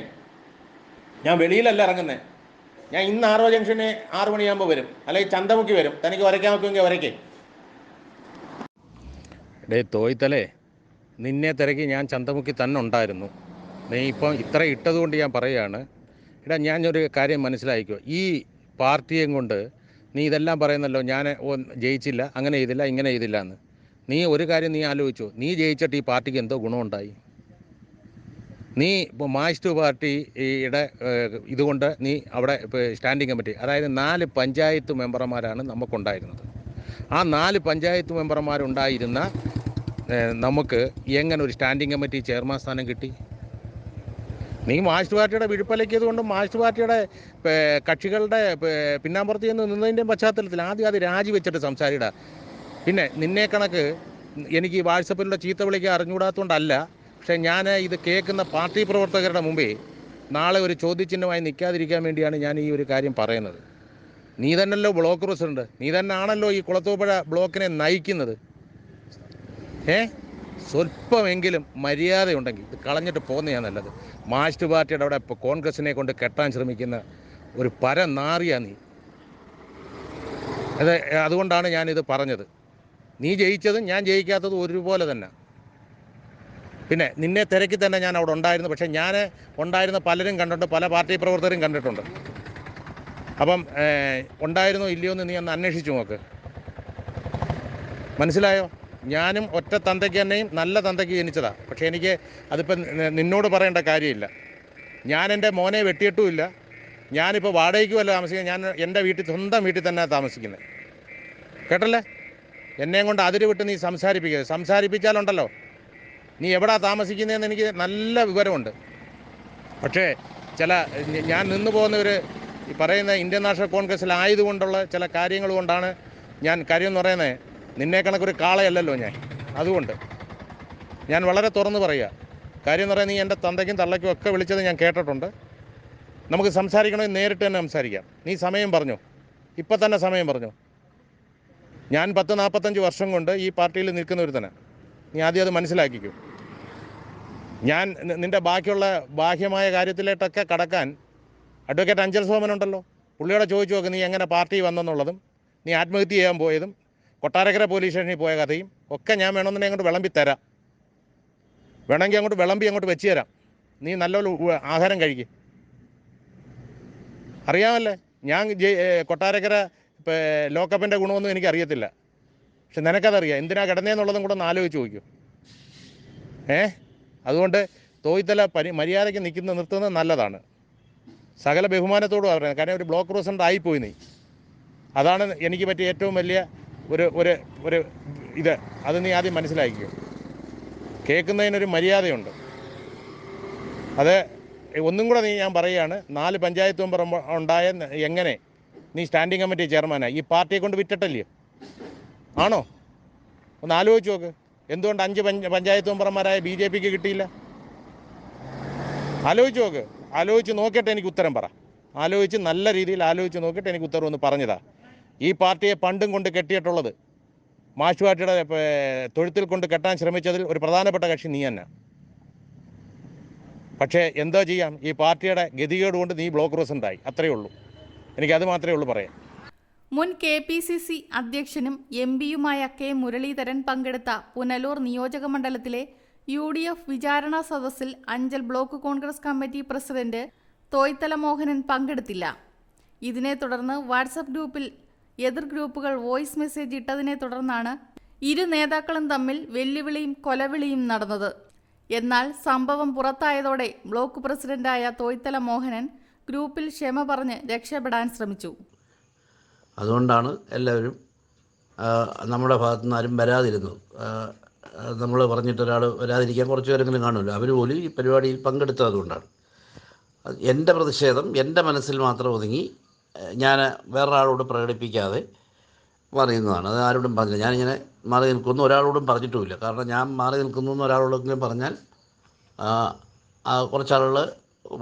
Speaker 3: ഞാൻ വെളിയിലല്ല ഇറങ്ങുന്നത്. ഞാൻ ഇന്ന് 6 ജംഗ്ഷന് 6 മണിയാകുമ്പോൾ വരും, അല്ലെങ്കിൽ ചന്തമുക്കി വരും. തനിക്ക് ഉരയ്ക്കാൻ വെക്കുമെങ്കിൽ ഉരയ്ക്കേ.
Speaker 4: തോയ്ത്തലേ, നിന്നെ തിരക്കി ഞാൻ ചന്തമുക്കി തന്നെ ഉണ്ടായിരുന്നു. നീ ഇപ്പം ഇത്ര ഇട്ടതുകൊണ്ട് ഞാൻ പറയുകയാണ്. ഞാനൊരു കാര്യം മനസ്സിലാക്കിക്കോ. ഈ പാർട്ടിയും കൊണ്ട് നീ ഇതെല്ലാം പറയുന്നല്ലോ, ഞാൻ ജയിച്ചില്ല, അങ്ങനെ ചെയ്തില്ല, ഇങ്ങനെ ചെയ്തില്ല എന്ന്. നീ ഒരു കാര്യം നീ ആലോചിച്ചു, നീ ജയിച്ചിട്ട് ഈ പാർട്ടിക്ക് എന്തോ ഗുണമുണ്ടായി? നീ ഇപ്പോൾ മാർക്സിസ്റ്റ് പാർട്ടിയുടെ ഇതുകൊണ്ട് നീ അവിടെ സ്റ്റാൻഡിംഗ് കമ്മിറ്റി, അതായത് 4 പഞ്ചായത്ത് മെമ്പർമാരാണ് നമുക്കുണ്ടായിരുന്നത്. ആ 4 പഞ്ചായത്ത് മെമ്പർമാരുണ്ടായിരുന്ന നമുക്ക് എങ്ങനെ ഒരു സ്റ്റാൻഡിംഗ് കമ്മിറ്റി ചെയർമാൻ സ്ഥാനം കിട്ടി? നീ മാർക്സിസ്റ്റ് പാർട്ടിയുടെ വിഴുപ്പലക്കിയത് കൊണ്ടും മാർക്സിസ്റ്റ് പാർട്ടിയുടെ കക്ഷികളുടെ പിന്നാമ്പുറത്ത് നിന്നതിൻ്റെ പശ്ചാത്തലത്തിൽ ആദ്യം അത് രാജിവെച്ചിട്ട് സംസാരിക്കുക. പിന്നെ നിന്നെ കണക്ക് എനിക്ക് വാട്സപ്പിലൂടെ ചീത്ത വിളിക്കാൻ അറിഞ്ഞുകൂടാത്തതുകൊണ്ടല്ല, പക്ഷേ ഞാൻ ഇത് കേൾക്കുന്ന പാർട്ടി പ്രവർത്തകരുടെ മുമ്പേ നാളെ ഒരു ചോദ്യചിഹ്നമായി നിൽക്കാതിരിക്കാൻ വേണ്ടിയാണ് ഞാൻ ഈ ഒരു കാര്യം പറയുന്നത്. നീ തന്നെയല്ലോ ബ്ലോക്ക് പ്രസിഡന്റ്, നീ തന്നെ ആണല്ലോ ഈ കുളത്തൂപ്പുഴ ബ്ലോക്കിനെ നയിക്കുന്നത്. സ്വല്പമെങ്കിലും മര്യാദയുണ്ടെങ്കിൽ ഇത് കളഞ്ഞിട്ട് പോകുന്നതാണ് നല്ലത്. മാർക്സിസ്റ്റ് പാർട്ടിയുടെ അവിടെ ഇപ്പോൾ കോൺഗ്രസിനെ കൊണ്ട് കെട്ടാൻ ശ്രമിക്കുന്ന ഒരു പരനാറിയാണ് നീ. അതുകൊണ്ടാണ് ഞാനിത് പറഞ്ഞത്. നീ ജയിച്ചതും ഞാൻ ജയിക്കാത്തതും ഒരുപോലെ തന്നെ. പിന്നെ നിന്നെ തിരക്കി തന്നെ ഞാൻ അവിടെ ഉണ്ടായിരുന്നു. പക്ഷേ ഞാൻ ഉണ്ടായിരുന്ന പലരും കണ്ടിട്ടുണ്ട്, പല പാർട്ടി പ്രവർത്തകരും കണ്ടിട്ടുണ്ട്. അപ്പം ഉണ്ടായിരുന്നോ ഇല്ലയോ എന്ന് നീ ഒന്ന് അന്വേഷിച്ചു നോക്ക്. മനസ്സിലായോ? ഞാനും ഒറ്റ തന്തയ്ക്ക് തന്നെയും നല്ല തന്തയ്ക്ക് ജനിച്ചതാണ്. പക്ഷേ എനിക്ക് അതിപ്പം നിന്നോട് പറയേണ്ട കാര്യമില്ല. ഞാൻ എൻ്റെ മോനെ വെട്ടിയിട്ടുമില്ല. ഞാനിപ്പോൾ വാടകയ്ക്കുമല്ല താമസിക്കുന്നത്. ഞാൻ എൻ്റെ സ്വന്തം വീട്ടിൽ തന്നെ താമസിക്കുന്നത്. കേട്ടല്ലേ? എന്നെയും കൊണ്ട് അതിര് വിട്ട് നീ സംസാരിപ്പിക്കരുത്. സംസാരിപ്പിച്ചാലുണ്ടല്ലോ, നീ എവിടാ താമസിക്കുന്നതെന്ന് എനിക്ക് നല്ല വിവരമുണ്ട്. പക്ഷേ ഞാൻ നിന്നു പോകുന്നവർ ഈ പറയുന്ന ഇന്ത്യൻ നാഷണൽ കോൺഗ്രസ്സിലായതുകൊണ്ടുള്ള ചില കാര്യങ്ങൾ കൊണ്ടാണ് കാര്യം എന്ന് പറയുന്നത്. നിന്നെ കണക്കൊരു കാളയല്ലല്ലോ ഞാൻ. അതുകൊണ്ട് ഞാൻ വളരെ തുറന്ന് പറയുക. കാര്യം എന്ന് പറയുന്നത്, നീ എൻ്റെ തന്തയ്ക്കും തള്ളയ്ക്കും ഒക്കെ വിളിച്ചത് ഞാൻ കേട്ടിട്ടുണ്ട്. നമുക്ക് സംസാരിക്കണമെങ്കിൽ നേരിട്ട് തന്നെ സംസാരിക്കാം. നീ സമയം പറഞ്ഞോ, ഇപ്പം തന്നെ സമയം പറഞ്ഞോ. ഞാൻ 40-45 വർഷം കൊണ്ട് ഈ പാർട്ടിയിൽ നിൽക്കുന്നവർ തന്നെ. നീ ആദ്യം അത് മനസ്സിലാക്കിക്കൂ. ഞാൻ നിൻ്റെ ബാഹ്യമായ കാര്യത്തിലേട്ടൊക്കെ കടക്കാൻ അഡ്വക്കേറ്റ് അഞ്ചൽ സോമനുണ്ടല്ലോ, പുള്ളിയോടെ ചോദിച്ചു നോക്ക്. നീ എങ്ങനെ പാർട്ടി വന്നെന്നുള്ളതും നീ ആത്മഹത്യ ചെയ്യാൻ പോയതും കൊട്ടാരക്കര പോലീസ് സ്റ്റേഷനിൽ പോയ കഥയും ഒക്കെ ഞാൻ വേണമെന്നുണ്ടെങ്കിൽ അങ്ങോട്ട് വിളമ്പി തരാം. വേണമെങ്കിൽ അങ്ങോട്ട് വെച്ച് തരാം. നീ നല്ലൊരു ആഹാരം കഴിക്കും. അറിയാമല്ലേ, ഞാൻ കൊട്ടാരക്കര ലോക്കപ്പിൻ്റെ ഗുണമൊന്നും എനിക്കറിയത്തില്ല. പക്ഷെ നിനക്കതറിയാം എന്തിനാ കിടന്നതെന്നുള്ളതും കൂടെ ഒന്ന് ആലോചിച്ച് നോക്കൂ. അതുകൊണ്ട് തോയ്ത്തല മര്യാദയ്ക്ക് നിർത്തുന്നത് നല്ലതാണ്. സകല ബഹുമാനത്തോടും പറയുന്നത്. കാരണം ഒരു ബ്ലോക്ക് പ്രസിഡൻ്റ് ആയിപ്പോയി നീ. അതാണ് എനിക്ക് പറ്റിയ ഏറ്റവും വലിയ ഒരു ഒരു ഒരു ഇത്. അത് നീ ആദ്യം മനസ്സിലാക്കിയോ. കേൾക്കുന്നതിനൊരു മര്യാദയുണ്ട്. അത് ഒന്നും കൂടെ ഞാൻ പറയുകയാണ്, 4 പഞ്ചായത്ത് മെമ്പർ ഉണ്ടായ എങ്ങനെ നീ സ്റ്റാൻഡിംഗ് കമ്മിറ്റി ചെയർമാനായി? ഈ പാർട്ടിയെ കൊണ്ട് വിറ്റിട്ടല്ലേ? ആണോ? ഒന്ന് ആലോചിച്ച് നോക്ക്. എന്തുകൊണ്ട് 5 പഞ്ചായത്ത് മെമ്പർമാരായ BJPക്ക് കിട്ടിയില്ല? ആലോചിച്ച് നോക്ക്. ആലോചിച്ച് നോക്കിയിട്ട് എനിക്ക് ഉത്തരം പറ. ആലോചിച്ച് നല്ല രീതിയിൽ ആലോചിച്ച് നോക്കിയിട്ട് എനിക്ക് ഉത്തരം ഒന്ന് പറഞ്ഞതാ. ഈ പാർട്ടിയെ പണ്ടും കൊണ്ട് കെട്ടിയിട്ടുള്ളത്, മാർക്സ്വാദിയുടെ തൊഴുത്തിൽ കൊണ്ട് കെട്ടാൻ ശ്രമിച്ചതിൽ ഒരു പ്രധാനപ്പെട്ട കക്ഷി നീ തന്നെ. പക്ഷേ എന്താ ചെയ്യാം, ഈ പാർട്ടിയുടെ ഗതികേട് കൊണ്ട് നീ ബ്ലോക്ക് പ്രസിഡൻ്റായി. അത്രയേ ഉള്ളൂ. എനിക്കത് മാത്രമേ ഉള്ളൂ പറയാൻ.
Speaker 1: മുൻ KPCC അധ്യക്ഷനും MP-യുമായ K. മുരളീധരൻ പങ്കെടുത്ത പുനലൂർ നിയോജകമണ്ഡലത്തിലെ UDF വിചാരണാ സദസ്സിൽ Anchal block Congress committee president Thoythala Mohanan പങ്കെടുത്തില്ല. ഇതിനെ തുടർന്ന് വാട്സപ്പ് ഗ്രൂപ്പിൽ എതിർ ഗ്രൂപ്പുകൾ വോയിസ് മെസ്സേജ് ഇട്ടതിനെ തുടർന്നാണ് ഇരു നേതാക്കളും തമ്മിൽ വെല്ലുവിളിയും കൊലവിളിയും നടന്നത്. എന്നാൽ സംഭവം പുറത്തായതോടെ ബ്ലോക്ക് പ്രസിഡന്റായ തോയ്ത്തല മോഹനൻ ഗ്രൂപ്പിൽ ക്ഷമ പറഞ്ഞ് രക്ഷപ്പെടാൻ ശ്രമിച്ചു.
Speaker 2: അതുകൊണ്ടാണ് എല്ലാവരും നമ്മുടെ ഭാഗത്തു നിന്ന് ആരും വരാതിരുന്നത്. നമ്മൾ പറഞ്ഞിട്ടൊരാൾ വരാതിരിക്കാൻ കുറച്ച് പേരെങ്കിലും കാണുമല്ലോ, അവർ പോലും ഈ പരിപാടിയിൽ പങ്കെടുത്തതുകൊണ്ടാണ്. എൻ്റെ പ്രതിഷേധം എൻ്റെ മനസ്സിൽ മാത്രം ഒതുങ്ങി ഞാൻ വേറൊരാളോട് പ്രകടിപ്പിക്കാതെ മാറിയുന്നതാണ്. അത് ആരോടും പറഞ്ഞില്ല. ഞാനിങ്ങനെ മാറി നിൽക്കുന്നു ഒരാളോടും പറഞ്ഞിട്ടുമില്ല. കാരണം ഞാൻ മാറി നിൽക്കുന്നു എന്ന് ഒരാളോടെങ്കിലും പറഞ്ഞാൽ കുറച്ചാളുകൾ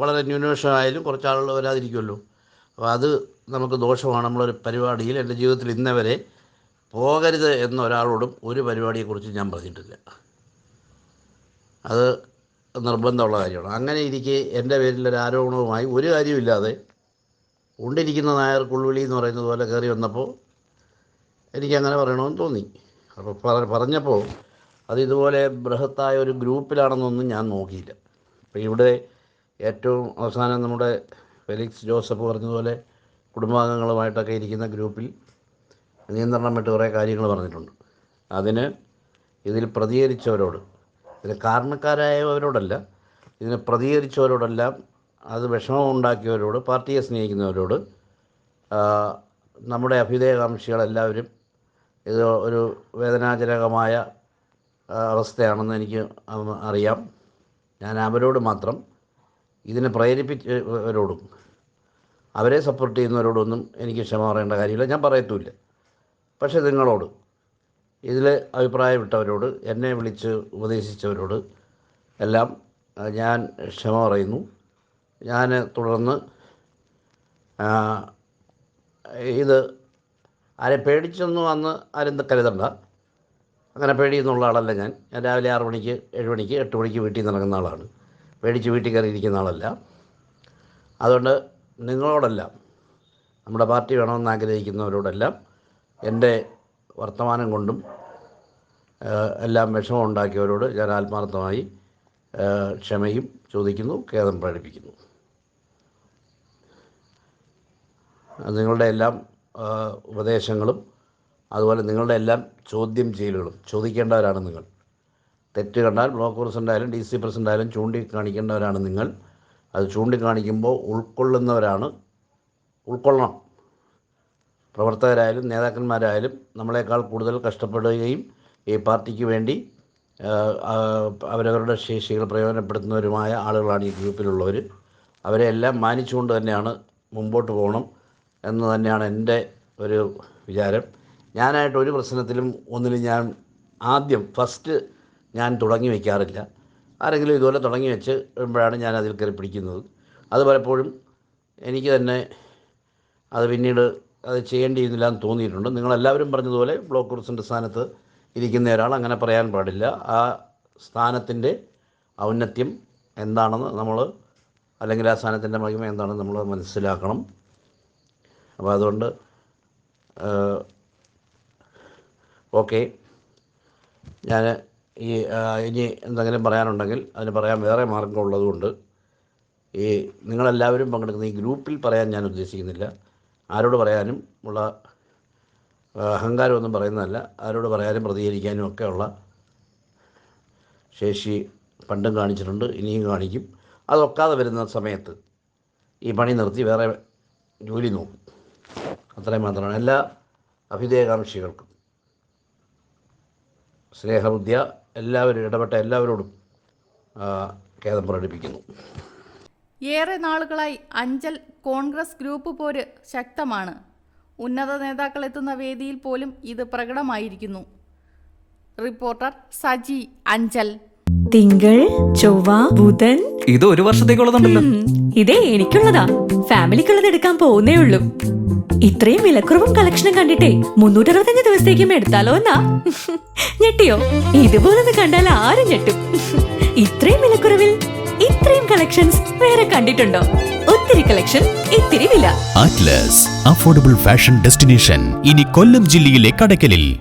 Speaker 2: വളരെ ന്യൂനപക്ഷമായാലും കുറച്ചാളുകൾ വരാതിരിക്കുമല്ലോ. അപ്പോൾ അത് നമുക്ക് ദോഷമാണ്. നമ്മളൊരു പരിപാടിയിൽ എൻ്റെ ജീവിതത്തിൽ ഇന്നവരെ പോകരുത് എന്ന ഒരാളോടും ഒരു പരിപാടിയെക്കുറിച്ച് ഞാൻ പറഞ്ഞിട്ടില്ല. അത് നിർബന്ധമുള്ള കാര്യമാണ്. അങ്ങനെ ഇരിക്കെ എൻ്റെ പേരിലൊരു ആരോപണവുമായി ഒരു കാര്യമില്ലാതെ ഉണ്ടിരിക്കുന്ന നായർ കുൾവിളി എന്ന് പറയുന്നത് പോലെ കയറി വന്നപ്പോൾ എനിക്കങ്ങനെ പറയണമെന്ന് തോന്നി. അപ്പോൾ പറഞ്ഞപ്പോൾ അത് ഇതുപോലെ ബൃഹത്തായ ഒരു ഗ്രൂപ്പിലാണെന്നൊന്നും ഞാൻ നോക്കിയില്ല. അപ്പോൾ ഇവിടെ ഏറ്റവും അവസാനം നമ്മുടെ ഫെലിക്സ് ജോസഫ് പറഞ്ഞതുപോലെ കുടുംബാംഗങ്ങളുമായിട്ടൊക്കെ ഇരിക്കുന്ന ഗ്രൂപ്പിൽ നിയന്ത്രണം വിട്ട് കുറേ കാര്യങ്ങൾ പറഞ്ഞിട്ടുണ്ട്. അതിന് ഇതിൽ പ്രതികരിച്ചവരോട്, ഇതിന് കാരണക്കാരായവരോടല്ല, ഇതിന് പ്രതികരിച്ചവരോടെല്ലാം, അത് വിഷമമുണ്ടാക്കിയവരോട്, പാർട്ടിയെ സ്നേഹിക്കുന്നവരോട്, നമ്മുടെ അഭ്യുദയകാംക്ഷികളെല്ലാവരും ഇത് ഒരു വേദനാജനകമായ അവസ്ഥയാണെന്ന് എനിക്ക് അറിയാം. ഞാൻ അവരോട് മാത്രം, ഇതിനെ പ്രേരിപ്പിച്ചവരോടും അവരെ സപ്പോർട്ട് ചെയ്യുന്നവരോടൊന്നും എനിക്ക് ക്ഷമ പറയേണ്ട കാര്യമില്ല, ഞാൻ പറയത്തുമില്ല. പക്ഷേ നിങ്ങളോട്, ഇതിൽ അഭിപ്രായപ്പെട്ടവരോട്, എന്നെ വിളിച്ച് ഉപദേശിച്ചവരോട് എല്ലാം ഞാൻ ക്ഷമ പറയുന്നു. ഞാൻ തുടർന്ന് ഇത് ആരെ പേടിച്ചൊന്നും അന്ന് ആരും കരുതണ്ട. അങ്ങനെ പേടിയെന്നുള്ള ആളല്ല ഞാൻ. രാവിലെ 6 മണിക്ക് 7 മണിക്ക് 8 മണിക്ക് വീട്ടിൽ നിന്ന് ഇറങ്ങുന്ന ആളാണ്. പേടിച്ച് വീട്ടിൽ കയറിയിരിക്കുന്ന ആളല്ല. അതുകൊണ്ട് നിങ്ങളോടെല്ലാം, നമ്മുടെ പാർട്ടി വേണമെന്ന് ആഗ്രഹിക്കുന്നവരോടെല്ലാം എൻ്റെ വർത്തമാനം കൊണ്ടും എല്ലാം വിഷമം ഉണ്ടാക്കിയവരോട് ഞാൻ ആത്മാർത്ഥമായി ക്ഷമയും ചോദിക്കുന്നു, ഖേദം പ്രകടിപ്പിക്കുന്നു. നിങ്ങളുടെ എല്ലാം ഉപദേശങ്ങളും അതുപോലെ നിങ്ങളുടെ എല്ലാം ചോദ്യം ചെയ്യലുകളും ചോദിക്കേണ്ടവരാണ് നിങ്ങൾ. തെറ്റ് കണ്ടാൽ ബ്ലോക്ക് പ്രസിഡൻ്റായാലും DC പ്രസിഡൻ്റായാലും ചൂണ്ടിക്കാണിക്കേണ്ടവരാണ് നിങ്ങൾ. അത് ചൂണ്ടിക്കാണിക്കുമ്പോൾ ഉൾക്കൊള്ളണം. പ്രവർത്തകരായാലും നേതാക്കന്മാരായാലും നമ്മളെക്കാൾ കൂടുതൽ കഷ്ടപ്പെടുകയും ഈ പാർട്ടിക്ക് വേണ്ടി അവരവരുടെ ശേഷികൾ പ്രയോജനപ്പെടുത്തുന്നവരുമായ ആളുകളാണ് ഈ ഗ്രൂപ്പിലുള്ളവർ. അവരെ എല്ലാം മാനിച്ചുകൊണ്ട് തന്നെയാണ് മുമ്പോട്ട് പോകണം എന്ന് തന്നെയാണ് എൻ്റെ ഒരു വിചാരം. ഞാനായിട്ട് ഒരു പ്രശ്നത്തിലും ഒന്നിലും ഞാൻ ഫസ്റ്റ് ഞാൻ തുടങ്ങി വയ്ക്കാറില്ല. ആരെങ്കിലും ഇതുപോലെ തുടങ്ങി വെച്ച് വരുമ്പോഴാണ് ഞാൻ അതിൽ കയറി പിടിക്കുന്നത്. അത് പലപ്പോഴും എനിക്ക് തന്നെ അത് പിന്നീട് അത് ചെയ്യേണ്ടിയിരുന്നില്ല എന്ന് തോന്നിയിട്ടുണ്ട്. നിങ്ങളെല്ലാവരും പറഞ്ഞതുപോലെ ബ്ലോക്ക് പ്രസിഡന്റ് സ്ഥാനത്ത് ഇരിക്കുന്ന ഒരാൾ അങ്ങനെ പറയാൻ പാടില്ല. ആ സ്ഥാനത്തിൻ്റെ ഔന്നത്യം എന്താണെന്ന് നമ്മൾ, അല്ലെങ്കിൽ ആ സ്ഥാനത്തിൻ്റെ മഹിമ എന്താണെന്ന് നമ്മൾ മനസ്സിലാക്കണം. അപ്പോൾ അതുകൊണ്ട് ഓക്കെ, ഞാൻ ഇനി എന്തെങ്കിലും പറയാനുണ്ടെങ്കിൽ അതിന് പറയാൻ വേറെ മാർഗം ഉള്ളതുകൊണ്ട് നിങ്ങളെല്ലാവരും പങ്കെടുക്കുന്ന ഈ ഗ്രൂപ്പിൽ പറയാൻ ഞാൻ ഉദ്ദേശിക്കുന്നില്ല. ആരോട് പറയാനും ഉള്ള അഹങ്കാരമൊന്നും പറയുന്നതല്ല. ആരോട് പറയാനും പ്രതികരിക്കാനും ഒക്കെ ഉള്ള ശേഷി പണ്ടും കാണിച്ചിട്ടുണ്ട്, ഇനിയും കാണിക്കും. അതൊക്കാതെ വരുന്ന സമയത്ത് ഈ പണി നിർത്തി വേറെ ജോലി നോക്കും. അത്രയും മാത്രമാണ്. എല്ലാ അഭ്യുദയകാംക്ഷികൾക്കും സ്നേഹബുദ്ധിയ എല്ലാവരും ഇടപെട്ട എല്ലാവരോടും ഖേദം പ്രകടിപ്പിക്കുന്നു.
Speaker 1: ഏറെ നാളുകളായി അഞ്ചൽ കോൺഗ്രസ് ഗ്രൂപ്പ് പോര് ശക്തമാണ്. ഉന്നത നേതാക്കൾ എത്തുന്ന വേദിയിൽ പോലും ഇത് പ്രകടമായിരിക്കുന്നു. റിപ്പോർട്ടർ സജി, അഞ്ചൽ.
Speaker 5: തിങ്കൾ, ചൊവ്വ, ബുധൻ.
Speaker 6: ഇത് ഒരു വർഷത്തേക്കുള്ളതുണ്ടല്ലോ.
Speaker 5: ഇതേ എനിക്കുള്ളതാ. ഫാമിലിക്കുള്ളത് എടുക്കാൻ പോകുന്നേ ഉള്ളൂ. ഇത്രയും വിലക്കുറവും കളക്ഷനും കണ്ടിട്ടേ 365 ദിവസത്തേക്കും എടുത്താലോ എന്നാ. ഞെട്ടിയോ? ഇതുപോലൊന്ന് കണ്ടാൽ ആരും ഞെട്ടും. ഇത്രയും വിലക്കുറവിൽ ഇത്രയും കളക്ഷൻസ് വേറെ കണ്ടിട്ടുണ്ടോ? ഒത്തിരി കളക്ഷൻ, ഇത്തിരി വില.
Speaker 7: അറ്റ്ലസ് അഫോർഡബിൾ ഫാഷൻ ഡെസ്റ്റിനേഷൻ ഇനി കൊല്ലം ജില്ലയിലെ കടയ്ക്കലിൽ.